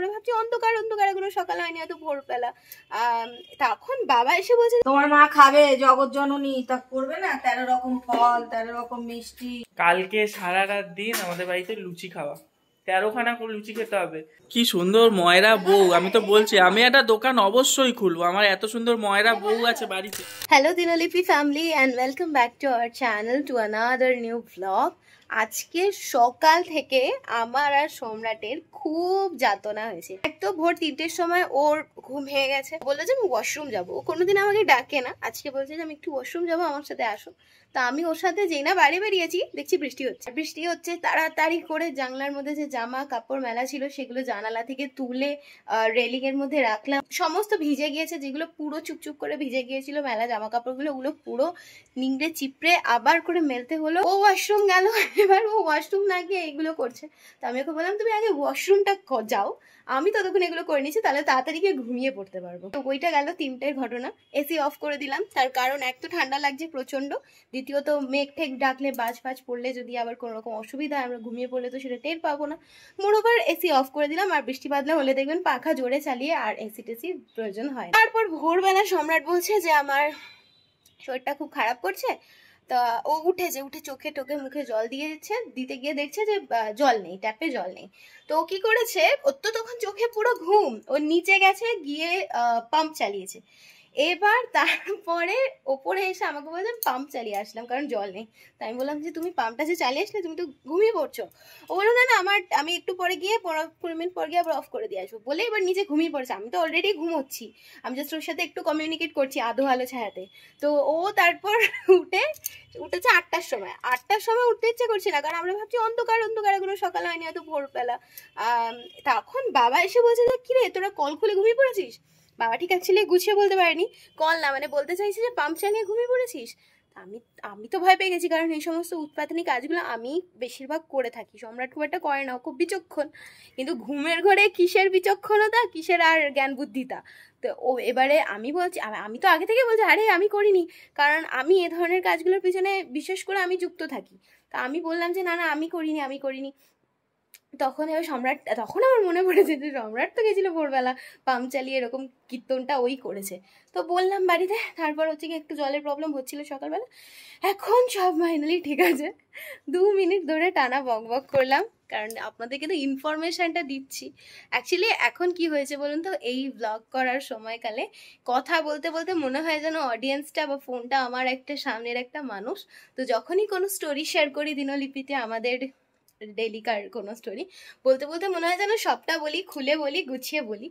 আমরা ভাবছি অন্ধকার অন্ধকার, এগুলো সকাল হয়নি, হয়তো ভোরবেলা। তখন বাবা এসে বলছে তোমার মা খাবে জগৎ জননী, তা করবে না 13 রকম ফল 13 রকম মিষ্টি। কালকে সারা রাত দিন আমাদের বাড়িতে লুচি খাওয়া, 13খানা করে লুচি খেতে হবে। কি সুন্দর ময়রা বউ, আমি তো বলছি আমি একটা দোকান অবশ্যই খুলবো, আমার এত সুন্দর ময়রা বউ আছে বাড়িতে। Hello Dinlipi family and welcome back to our channel to another new vlog. আজকে সকাল থেকে আমার আর সম্রাটের খুব যাতনা হয়েছে। এক তো ভোর 3টের সময় ওর ঘুম ভেঙে গেছে, বললো যে আমি ওয়াশরুম যাবো। ও কোনোদিন আমাকে ডাকে না, আজকে বলছে যে আমি একটু ওয়াশরুম যাবো, আমার সাথে আসো। তা আমি ওর সাথে যেই না বাড়ি বেরিয়েছি, দেখছি বৃষ্টি হচ্ছে। তাড়াতাড়ি করে জানলার মধ্যে যে জামা কাপড় মেলা ছিল সেগুলো জানালা থেকে তুলে রেলিং এর মধ্যে রাখলাম। সমস্ত ভিজে গিয়েছে, যেগুলো পুরো চুপচুপ করে ভিজে গিয়েছিল মেলা জামা কাপড়গুলো, ওগুলো পুরো নিংড়ে চিপড়ে আবার করে মেলতে হলো। ও ওয়াশরুম গেল, এবার ও ওয়াশরুম না গিয়ে এগুলো করছে। তো আমি ওকে বললাম তুমি আগে ওয়াশরুমটা যাও, আমি ততক্ষণ এগুলো করে নিচ্ছি, তাহলে তাড়াতাড়ি গিয়ে ঘুমিয়ে পড়তে পারবো। তো ওইটা গেল 3টের ঘটনা। এসি অফ করে দিলাম, তার কারণ এক তো ঠান্ডা লাগছে প্রচন্ড, দ্বিতীয়ত মেঘ ঠেক ডাকলে বাজ পড়লে যদি আবার কোনো রকম অসুবিধা হয়, আমরা ঘুমিয়ে পড়লে তো সেটা টের পাবো না। মোরওভার এসি অফ করে দিলাম। আর বৃষ্টি বাদলা হলে দেখবেন পাখা জোরে চালিয়ে আর এসি টেসি প্রয়োজন হয়। তারপর ভোরবেলা সম্রাট বলছে যে আমার শরীরটা খুব খারাপ করছে। তা ও উঠে চোখে টোকে মুখে জল দিতে গিয়ে দেখছে যে জল নেই, ট্যাপে জল নেই। তো ও কি করেছে, ওর তো তখন চোখে পুরো ঘুম, ও নিচে গেছে গিয়ে পাম্প চালিয়েছে। এবার তারপরে ওপরে এসে আমাকে বলছে পাম্প চালিয়ে আসলাম কারণ জল নেই। তাই আমি বললাম যে তুমি পাম্পটা যে চালিয়ে আসলে, তুমি তো ঘুমিয়ে পড়ছো। ও বললো না আমি একটু পরে গিয়ে 15 মিনিট পর গিয়ে আবার অফ করে দিয়ে আসবো বলে এবার নিচে ঘুমিয়ে পড়েছে। আমি তো অলরেডি ঘুমোচ্ছি, আমি জাস্ট ওর সাথে একটু কমিউনিকেট করছি আধো আলো ছায়াতে। তো ও তারপর উঠেছে 8টার সময়। 8টার সময় উঠতে ইচ্ছে করছে না, কারণ আমরা ভাবছি অন্ধকার অন্ধকার, এগুলো সকাল হয়নি, হয়তো ভোরবেলা। তখন বাবা এসে বলছে যে কিরে তোরা কল খুলে ঘুমিয়ে পড়েছিস। বাবা ঠিক অ্যাকচুয়ালি গুছিয়ে বলতে পারেনি, কল না মানে বলতে চাইছে যে পাম্প চালিয়ে ঘুমিয়ে পড়েছিস। আমি তো ভয় পেয়ে গেছি, কারণ এই সমস্ত উৎপাতনী কাজগুলো আমি বেশিরভাগ করে থাকি, সম্রাট খুব একটা করে না, খুব বিচক্ষণ। কিন্তু ঘুমের ঘরে কিসের বিচক্ষণতা, কিসের আর জ্ঞান বুদ্ধিতা। তো ও এবারে আমি তো আগে থেকে বলছি আরে আমি করিনি, কারণ আমি এ ধরনের কাজগুলোর পিছনে বিশেষ করে আমি যুক্ত থাকি। তা আমি বললাম যে না আমি করিনি। তখন আমার মনে পড়েছে যে সম্রাট তো গেছিল ভোরবেলা পাম্প চালিয়ে, এরকম কীর্তনটা ওই করেছে। তো বললাম বাড়িতে, তারপর হচ্ছে কি একটু জলের প্রবলেম হচ্ছিল সকালবেলা, এখন সব ফাইনালি ঠিক আছে। 2 মিনিট ধরে টানা বক করলাম, কারণ আপনাদেরকে তো ইনফরমেশনটা দিচ্ছি। অ্যাকচুয়ালি এখন কি হয়েছে বলুন তো, এই ব্লগ করার সময়কালে কথা বলতে বলতে মনে হয় যেন অডিয়েন্সটা বা ফোনটা আমার একটা সামনের একটা মানুষ। তো যখনই কোনো স্টোরি শেয়ার করি দিনলিপিতে, আমাদের ডেলিকার কোনো স্টোরি বলতে বলতে মনে হয় যেন সবটা বলি, খুলে বলি, গুছিয়ে বলি।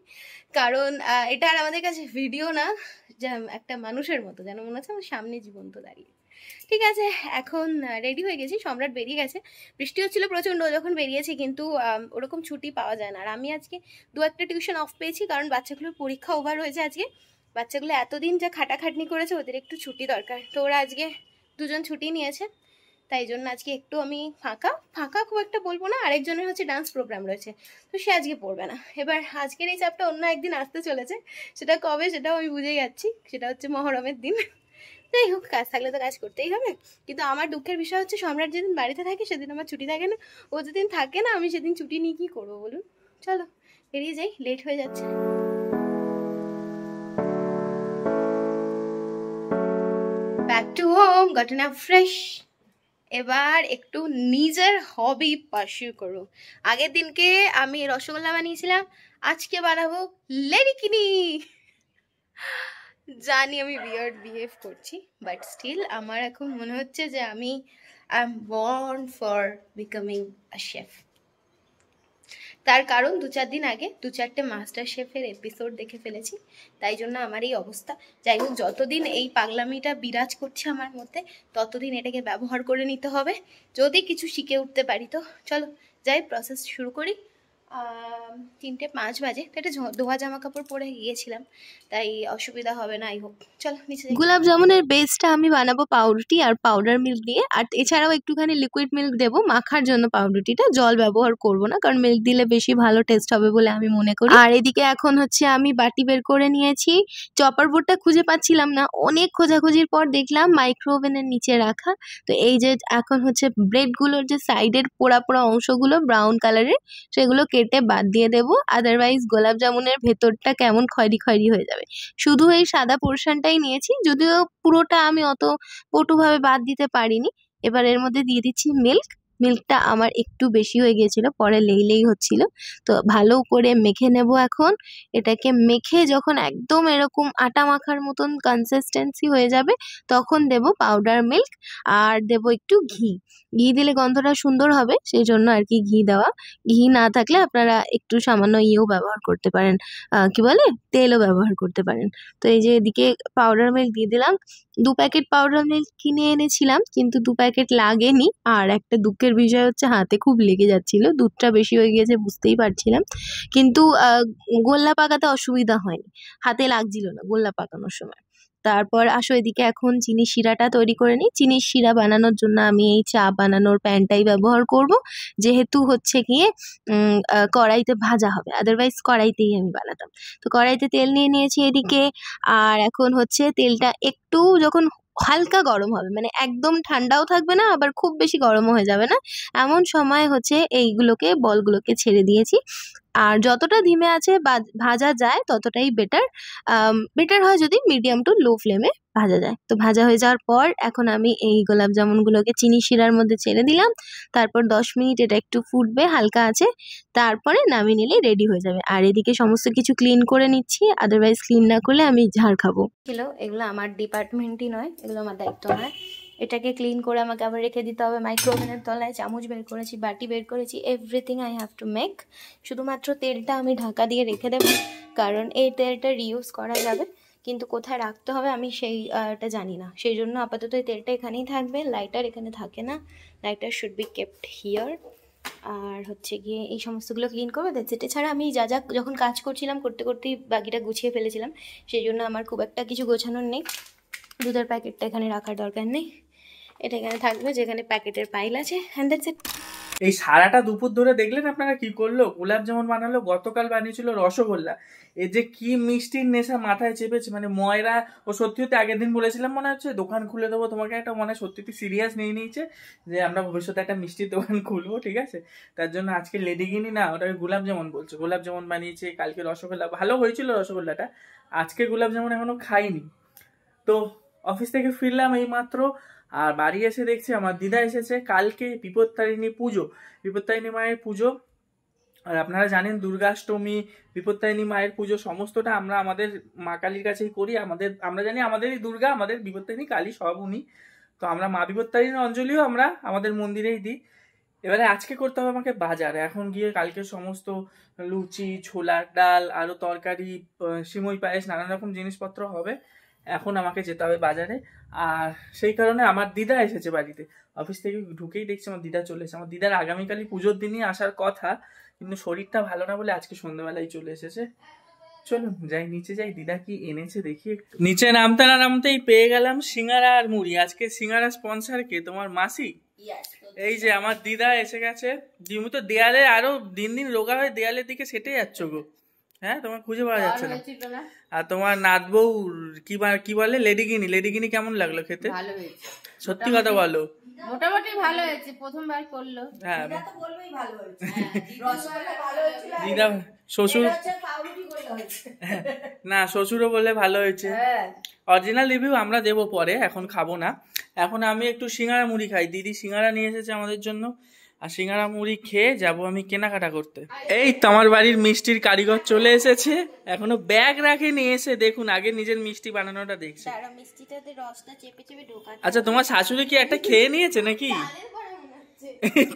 কারণ এটা আর আমাদের কাছে ভিডিও না, যা একটা মানুষের মতো যেন মনে হচ্ছে আমার সামনে জীবন্ত দাঁড়িয়ে। ঠিক আছে, এখন রেডি হয়ে গেছি, সম্রাট বেরিয়ে গেছে। বৃষ্টি হচ্ছিল প্রচণ্ড যখন বেরিয়েছে, কিন্তু ওরকম ছুটি পাওয়া যায় না। আর আমি আজকে 2-1টা টিউশন অফ পেয়েছি, কারণ বাচ্চাগুলোর পরীক্ষা ওভার হয়েছে আজকে। বাচ্চাগুলো এতদিন যা খাটাখাটনি করেছে, ওদের একটু ছুটি দরকার। তো ওরা আজকে 2জন ছুটি নিয়েছে, তাই জন্য আজকে একটু আমি ফাঁকা খুব একটা বলবো না। আরেকজনের হচ্ছে ডান্স প্রোগ্রাম রয়েছে, তো সে আজকে পড়বে না। এবার আজকের এই চাপটা অন্য একদিন আসতে চলেছে, সেটা কবে সেটাও আমি বুঝে যাচ্ছি, সেটা হচ্ছে মহরমের দিন। যাই হোক, কাজ থাকলে তো কাজ করতেই হবে। কিন্তু আমার দুঃখের বিষয় হচ্ছে সম্রাট যেদিন বাড়িতে থাকে সেদিন আমার ছুটি থাকে না, ও যেদিন থাকে না আমি সেদিন ছুটি নিয়ে কি করবো বলুন। চলো বেরিয়ে যাই, লেট হয়ে যাচ্ছে। Back to home, goat enough fresh. এবার একটু নিজের হবি পার্সিউ করো। আগের দিনকে আমি রসগোল্লা বানিয়েছিলাম, আজকে বানাবো লেডিকিনি। জানি আমি বিয়ার্ড বিহেভ করছি, বাট স্টিল আমার এখন মনে হচ্ছে যে আমি I am born for becoming a chef. তার কারণ 2-4 দিন আগে 2-4টে মাস্টার শেফের এপিসোড দেখে ফেলেছি, তাই জন্য আমার এই অবস্থা। যাই হোক, যতদিন এই পাগলামিটা বিরাজ করছে আমার মধ্যে, ততদিন এটাকে ব্যবহার করে নিতে হবে। যদি কিছু শিখে উঠতে পারি তো চলো যাই, প্রসেস শুরু করি। 3:05 বাজে, তো একটা ধোয়া জামা কাপড় পরে গিয়েছিলাম, তাই অসুবিধা হবে না। আই হোপ চলো নিচে যাই। গোলাপ জামুনের বেসটা আমি বানাবো পাউরুটি আর পাউডার মিল্ক দিয়ে, আর এছাড়াও একটুখানি লিকুইড মিল্ক দেবো মাখার জন্য। পাউরুটিটা জল ব্যবহার করব না, কারণ মিল্ক দিলে বেশি ভালো টেস্ট হবে বলে আমি মনে করি। আর এদিকে এখন হচ্ছে আমি বাটি বের করে নিয়েছি, চপার বোর্ডটা খুঁজে পাচ্ছিলাম না, অনেক খোঁজাখুঁজির পর দেখলাম মাইক্রো ওভেনের নিচে রাখা। তো এই যে এখন হচ্ছে ব্রেডগুলোর যে সাইডের পোড়া পোড়া অংশগুলো ব্রাউন কালারের, সেগুলো কেটে কেটে বাদ দিয়ে দেবো, আদারওয়াইজ গোলাপ জামুনের ভেতরটা কেমন খয়েরি খয়েরি হয়ে যাবে। শুধু এই সাদা পোর্শনটাই নিয়েছি, যদিও পুরোটা আমি অত পটুভাবে বাদ দিতে পারিনি। এবার এর মধ্যে দিয়ে দিচ্ছি মিল্ক। মিল্কটা আমার একটু বেশি হয়ে গিয়েছিল, পরে লেই হচ্ছিল। তো ভালো করে মেখে নেব এখন। এটাকে মেখে যখন একদম এরকম আটা মাখার মতন কনসিস্টেন্সি হয়ে যাবে, তখন দেব পাউডার মিল্ক আর দেব একটু ঘি। ঘি দিলে গন্ধটা সুন্দর হবে, সেই জন্য আর কি ঘি দেওয়া। ঘি না থাকলে আপনারা একটু সামান্য ইয়েও ব্যবহার করতে পারেন, কি বলে, তেলও ব্যবহার করতে পারেন। তো এই যে এদিকে পাউডার মিল্ক দিয়ে দিলাম। 2 প্যাকেট পাউডার মিল্ক কিনে এনেছিলাম, কিন্তু 2 প্যাকেট লাগেনি। আর একটা দুঃখের বিষয় হচ্ছে হাতে খুব লেগে যাচ্ছিল, দুধটা বেশি হয়ে গিয়েছে বুঝতেই পারছিলাম। কিন্তু গোল্লা পাকাতে অসুবিধা হয়নি, হাতে লাগছিল না গোল্লা পাকানোর সময়। তারপর আসো এদিকে এখন চিনি শিরাটা তৈরি করে নিই। চিনির শিরা বানানোর জন্য আমি এই চা বানানোর প্যানটাই ব্যবহার করব, যেহেতু হচ্ছে গিয়ে কড়াইতে ভাজা হবে, আদারওয়াইজ কড়াইতেই আমি বানাতাম। তো কড়াইতে তেল নিয়ে নিয়েছি এদিকে। আর এখন হচ্ছে তেলটা একটু যখন হালকা গরম হবে, মানে একদম ঠান্ডাও থাকবে না আবার খুব বেশি গরমও হয়ে যাবে না, এমন সময় হচ্ছে এইগুলোকে বলগুলোকে ছেড়ে দিয়েছি। আর যতটা ধিমে আছে ভাজা যায় ততটাই বেটার। বেটার হয় যদি মিডিয়াম টু লো ফ্লেমে ভাজা যায়। তো ভাজা হয়ে যাওয়ার পর এখন আমি এই গোলাপ জামুনগুলোকে চিনি শিরার মধ্যে ছেড়ে দিলাম। তারপর 10 মিনিট এটা একটু ফুটবে হালকা আছে, তারপরে নামিয়ে নিলে রেডি হয়ে যাবে। আর এদিকে সমস্ত কিছু ক্লিন করে নিচ্ছি, আদারওয়াইজ ক্লিন না করলে আমি ঝাড় খাবো। এগুলো আমার ডিপার্টমেন্টই নয়, এগুলো আমার দায়িত্ব নয়। এটাকে ক্লিন করে আমাকে আবার রেখে দিতে হবে মাইক্রোওভেনের তলায়। চামচ বের করেছি, বাটি বের করেছি, everything I have to make. শুধুমাত্র তেলটা আমি ঢাকা দিয়ে রেখে দেবো, কারণ এই তেলটা রিউজ করা যাবে, কিন্তু কোথায় রাখতে হবে আমি সেইটা জানি না। সেই জন্য আপাতত এই তেলটা এখানেই থাকবে, লাইটার এখানে থাকে না, lighter should be kept here. আর হচ্ছে গিয়ে এই সমস্তগুলো ক্লিন করবো, দ্যাটস ইট। এছাড়া আমি যা যখন কাজ করছিলাম করতে করতেই বাকিটা গুছিয়ে ফেলেছিলাম, সেই জন্য আমার খুব একটা কিছু গোছানোর নেই। দুধের প্যাকেটটা এখানে রাখার দরকার নেই, এটা এখানে থাকবে যেখানে প্যাকেটের পাইল আছে, অ্যান্ড দ্যাটস ইট। এই সারাটা দুপুর ধরে দেখলেন আপনারা কি করলো, গোলাপ জামুন বানালো, গতকাল বানিয়েছিল রসগোল্লা। এই যে কি মিষ্টির নেশা মাথায় চেপেছে, মানে ময়রা ও সত্যি সত্যি আগের দিন বলেছিলাম মনে হচ্ছে দোকান খুলে দেবো তোমাকে একটা, মনে সত্যি সিরিয়াস নিয়ে নিয়েছে যে আমরা ভবিষ্যতে একটা মিষ্টির দোকান খুলবো, ঠিক আছে। তার জন্য আজকে লেডিগিনি না, ওটাকে গোলাপ জামুন বলছে, গোলাপ জামুন বানিয়েছে। কালকে রসগোল্লা, ভালো হয়েছিল রসগোল্লাটা। আজকে গোলাপ জামুন এখনো খাইনি। তো অফিস থেকে ফিরলাম এই মাত্র, আর বাড়ি এসে দেখছি আমার দিদা এসেছে। কালকে বিপত্তারিণী পুজো, বিপত্তারিণী মায়ের পুজো। আর আপনারা জানেন দুর্গাষ্টমী, বিপত্তারিণী মায়ের পুজো সমস্তটা আমরা আমাদের মা কালীর কাছেই করি। আমরা জানি আমাদেরই দুর্গা, আমাদের বিপত্তারিণী কালী সব উনি। তো আমরা মা বিপত্তারিণীর অঞ্জলিও আমরা আমাদের মন্দিরেই দিই। এবারে আজকে করতে হবে আমাকে বাজার, এখন গিয়ে কালকে সমস্ত লুচি, ছোলার ডাল, আরও তরকারি, সিমই পায়েস, নানান রকম জিনিসপত্র হবে। এখন আমাকে যেতে হবে বাজারে। আর সেই কারণে আমার দিদা এসেছে বাড়িতে। অফিস থেকে ঢুকেই দেখছি আমার দিদা চলে এসেছে। আমার দিদার আগামীকালই পুজোর দিনই আসার কথা, কিন্তু শরীরটা ভালো না বলে আজকে সন্ধ্যাবেলায় চলে এসেছে। চলুন যাই নিচে যাই, দিদা কি এনেছে দেখি একটু। নিচে নামতে না নামতেই পেয়ে গেলাম সিঙ্গারা আর মুড়ি। আজকে সিঙ্গারা স্পন্সর কে? তোমার মাসি। এই যে আমার দিদা এসে গেছে। দিমু তো দেয়ালে আরো দিন দিন রোগা হয়ে দেয়ালের দিকে সেটে যাচ্ছ গো। হ্যাঁ, তোমার খুঁজে পাওয়া যাচ্ছে না। আর তোমার নাত বউ কি বলে, লেডিগিনি কেমন লাগলো খেতে? ভালো হয়েছে, সত্যি কথা বলো। মোটামুটি ভালো হয়েছে, প্রথমবার করলো। হ্যাঁ, দিদা তো বলবেই ভালো হয়েছে, রসগোল্লা ভালো হয়েছিল। দিদা শ্বশুর পাউরুটি করলে হয়েছে না, শ্বশুরও বললে ভালো হয়েছে। অরিজিনাল রিভিউ আমরা দেবো পরে, এখন খাবো না। এখন আমি একটু সিঙ্গারা মুড়ি খাই। দিদি সিঙ্গারা নিয়ে এসেছে আমাদের জন্য, আর সিঙ্গারা মুড়ি খেয়ে যাব আমি কেনাকাটা করতে। এই তো আমার বাড়ির মিষ্টির কারিগর চলে এসেছে, এখনো ব্যাগ রাখে নিয়ে এসে দেখুন আগে নিজের মিষ্টি বানানোটা দেখছে। আচ্ছা, তোমার শাশুড়ি কি একটা খেয়ে নিয়েছে নাকি?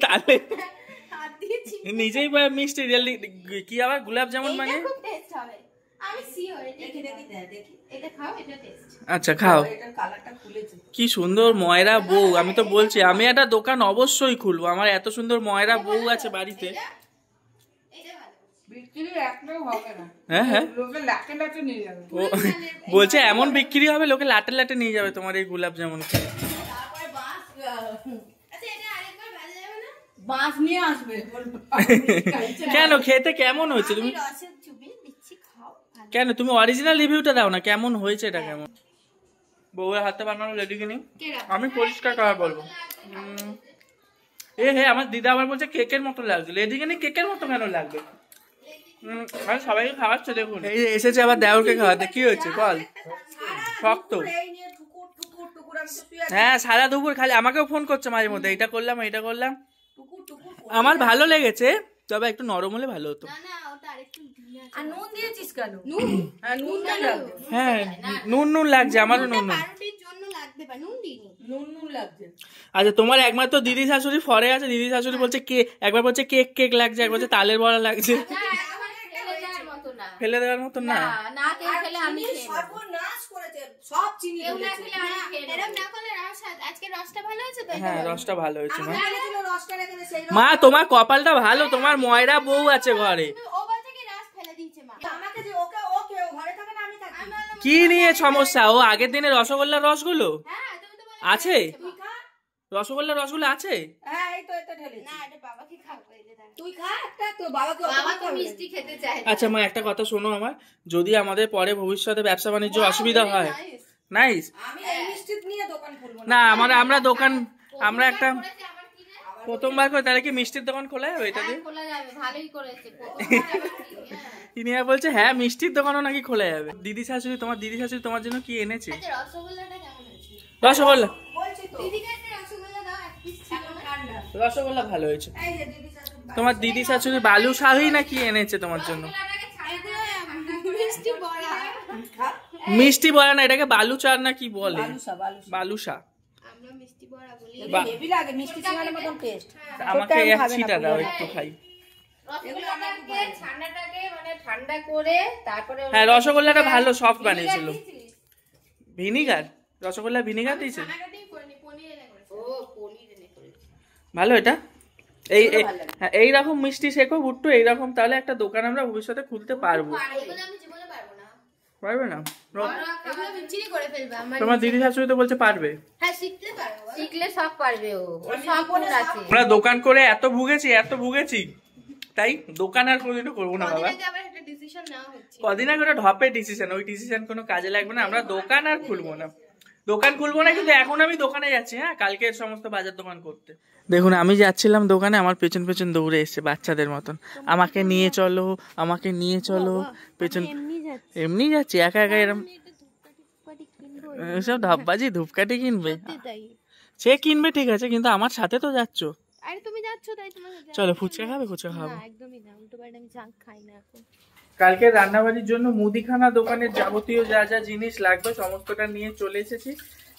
তাহলে নিজেই মিষ্টি কি আবার গোলাপ জামুন মানে? আচ্ছা খাও। কি সুন্দর ময়রা বউ, আমি তো বলছি আমি একটা দোকান অবশ্যই খুলবো। আমার এত সুন্দর ময়রা বউ আছে বাড়িতে। হ্যাঁ হ্যাঁ, বলছে এমন বিক্রি হবে লোকে লাটে লাটে নিয়ে যাবে তোমার এই গোলাপ জামুন। কেন খেতে কেমন হয়েছে? তুমি কেন তুমি অরিজিনাল রিভিউটা দাও না, কেমন হয়েছে এটা কেমন? বউয়ের হাতে বানানো লেডিগিনি, আমি পরিষ্কার করা বলবো। হে আমার দিদা আবার বলছে কেকের মতো লাগছে, এদিকে নি কেকের মতো কেন লাগবে? সবাইকে খাওয়াচ্ছে দেখুন। এই যে এসেছে আবার দেওরকে খাওয়াতে, কি হয়েছে বল? শক্ত। হ্যাঁ সারা দুপুর খালি আমাকেও ফোন করছে মাঝে মধ্যে, এটা করলাম এটা করলাম। আমার ভালো লেগেছে, তবে একটু নরম হলে ভালো হতো। হ্যাঁ নুন নুন লাগছে, আমারও নুন নুন। আচ্ছা তোমার একমাত্র দিদি শাশুড়ি ফরে আছে, দিদি শাশুড়ি বলছে একবার বলছে কেক কেক লাগছে, একবার বলছে তালের বড়া লাগছে। ফেলে দেওয়ার মতো না, হ্যাঁ রসটা ভালো হয়েছে মা। মা তোমার কপালটা ভালো, তোমার ময়রা বউ আছে ঘরে। কি নিয়ে সমস্যা? ও আগের দিনে রসগোল্লার রসগুলো আছে, রসগোল্লার রসগুলো আছে। আচ্ছা মা একটা কথা শোনো আমার, যদি আমাদের পরে ভবিষ্যতে ব্যবসা বাণিজ্য অসুবিধা হয়, নাইস না আমরা দোকান, আমরা একটা প্রথমবার করে তাহলে কি মিষ্টির দোকান খোলা যাবে এটা দিয়ে? ইনিয়া বলছে হ্যাঁ মিষ্টির দোকানও নাকি খোলা যাবে। দিদি শাশুড়ি তোমার জন্য কি এনেছে? রসগোল্লা, রসগোল্লা ভালো হয়েছে। তোমার দিদি শাশুড়ি বালুশাহী না কি এনেছে তোমার জন্য? মিষ্টি বড়া না, এটাকে বালুচার না কি বলে? বালুশা। আমাকে এক ছিটা দাও, একটু খাই। হ্যাঁ রসগোল্লাটা ভালো সফট বানিয়েছিল। ভিনিগার, রসগোল্লা ভিনিগার দিয়েছে ভালো। এটা এইরকম মিষ্টি শেখো বুট্টু, এইরকম তাহলে একটা দোকান আমরা ভবিষ্যতে খুলতে পারবো। পারবে না? তোমার দিদি শাশুড়ি তো বলছে পারবে। আমরা দোকান করে এত ভুগেছি, তাই দোকান আর কোনোদিনও করবো না বাবা। কদিন আগে ঢপে ডিসিশন, ওই ডিসিশন কোনো কাজে লাগবে না। আমরা দোকান আর খুলবো না, কিন্তু এখন আমি দোকানে যাচ্ছি। হ্যাঁ কালকে সমস্ত বাজার দোকান করতে। দেখুন আমি যাচ্ছিলাম দোকানে, আমার পেছন পেছন দৌড়ে এসছে বাচ্চাদের মতন, আমাকে নিয়ে চলো পেছন। এমনি যাচ্ছি একা একা, এরম সব ধাপবাজি ধূপকাঠি কিনবে, সে কিনবে ঠিক আছে, কিন্তু আমার সাথে তো যাচ্ছ। চলো ফুচকা খাবে? ফুচকা খাবো। কালকে রান্নাবাড়ির জন্য মুদিখানা দোকানের যাবতীয় যা যা জিনিস লাগবে সমস্তটা নিয়ে চলে এসেছি।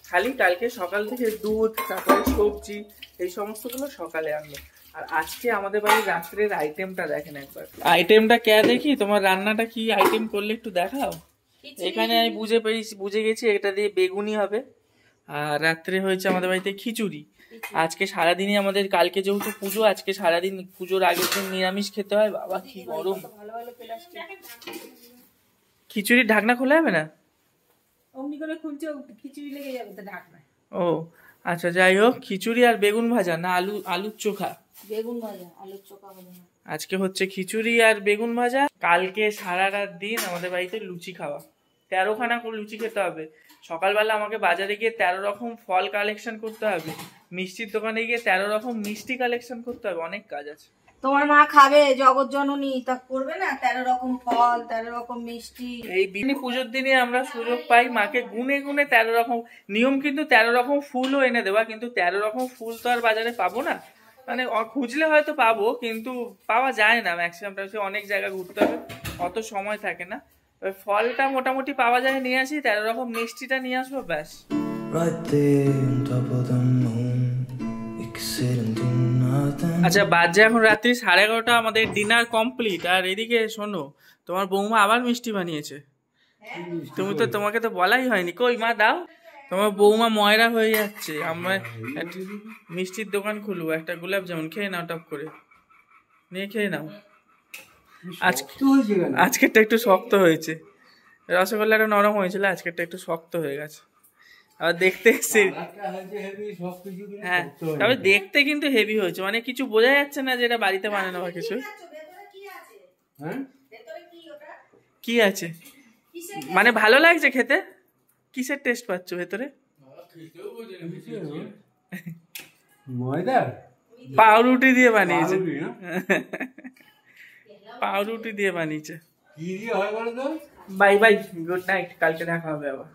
খালি কালকে সকাল থেকে দুধ, তারপরে সবজি, এই সমস্তগুলো সকালে আনলো। আর আজকে আমাদের বাড়ির রাত্রের আইটেমটা দেখেন একবার। আইটেমটা কে দেখি, তোমার রান্নাটা কি আইটেম করলে একটু দেখাও। এখানে আমি বুঝে গেছি এটা দিয়ে বেগুনি হবে। আর রাত্রে হয়েছে আমাদের বাড়িতে খিচুড়ি। আজকে সারাদিনই আমাদের, কালকে যেহেতু পুজো, আজকে সারাদিন পুজোর আগের দিন নিরামিষ খেতে হয়। বাবা কি গরম! খিচুড়ির ঢাকনা খোলা যাবে না? ও আচ্ছা যাই হোক, খিচুড়ি আর বেগুন ভাজা না আলুর চোখা? বেগুন ভাজা, আলুর চোখা। আজকে হচ্ছে খিচুড়ি আর বেগুন ভাজা। কালকে সারা রাত দিন আমাদের বাড়িতে লুচি খাওয়া, 13খানা লুচি খেতে হবে। সকালবেলা আমাকে বাজারে গিয়ে 13 রকম ফল কালেকশন করতে হবে, মিষ্টির দোকানে গিয়ে 13 রকম মিষ্টি কালেকশন করতে হবে, অনেক কাজ আছে। তোমার মা খাবে জগৎ জননী, তা করবে না 13 রকম ফল, 13 রকম মিষ্টি। এই পুজোর দিনে আমরা সুযোগ পাই মাকে গুনে গুনে 13 রকম, নিয়ম কিন্তু 13 রকম ফুলও এনে দেওয়া, কিন্তু 13 রকম ফুল তো আর বাজারে পাবো না, মানে খুঁজলে হয়তো পাবো কিন্তু পাওয়া যায় না ম্যাক্সিমাম, অনেক জায়গা ঘুরতে হবে, অত সময় থাকে না। ফলটা মোটামুটি পাওয়া যায়, নিয়ে আসি, 13 রকম মিষ্টিটা নিয়ে আসবো, ব্যাস। আচ্ছা বাজে এখন রাত্রি 11:30, আমাদের ডিনার কমপ্লিট। আর এদিকে শোনো, তোমার বৌমা আবার মিষ্টি বানিয়েছে। তোমাকে তো বলাই হয়নি, কই মা দাও। তোমার বৌমা ময়রা হয়ে যাচ্ছে, আমরা মিষ্টির দোকান খুলবো, একটা গোলাপ জামুন খেয়ে নাও, টপ করে নিয়ে খেয়ে নাও। আজকেরটা একটু শক্ত হয়েছে, রসগোল্লাটা নরম হয়েছিল, আজকেরটা একটু শক্ত হয়ে গেছে। আর দেখতে হ্যাঁ তবে দেখতে কিন্তু হেভি হয়েছে, মানে কিছু বোঝা যাচ্ছে না যেটা বাড়িতে বানানো হয় কিছু। কি আছে মানে ভালো লাগছে খেতে? কিসের টেস্ট পাচ্ছ ভেতরে? পাউরুটি দিয়ে বানিয়েছে, পাউরুটি না? পাউরুটি দিয়ে বানিয়েছে। কি দিয়ে হয় বলো তো? বাই বাই, গুড নাইট, কালকে দেখা হবে আবার।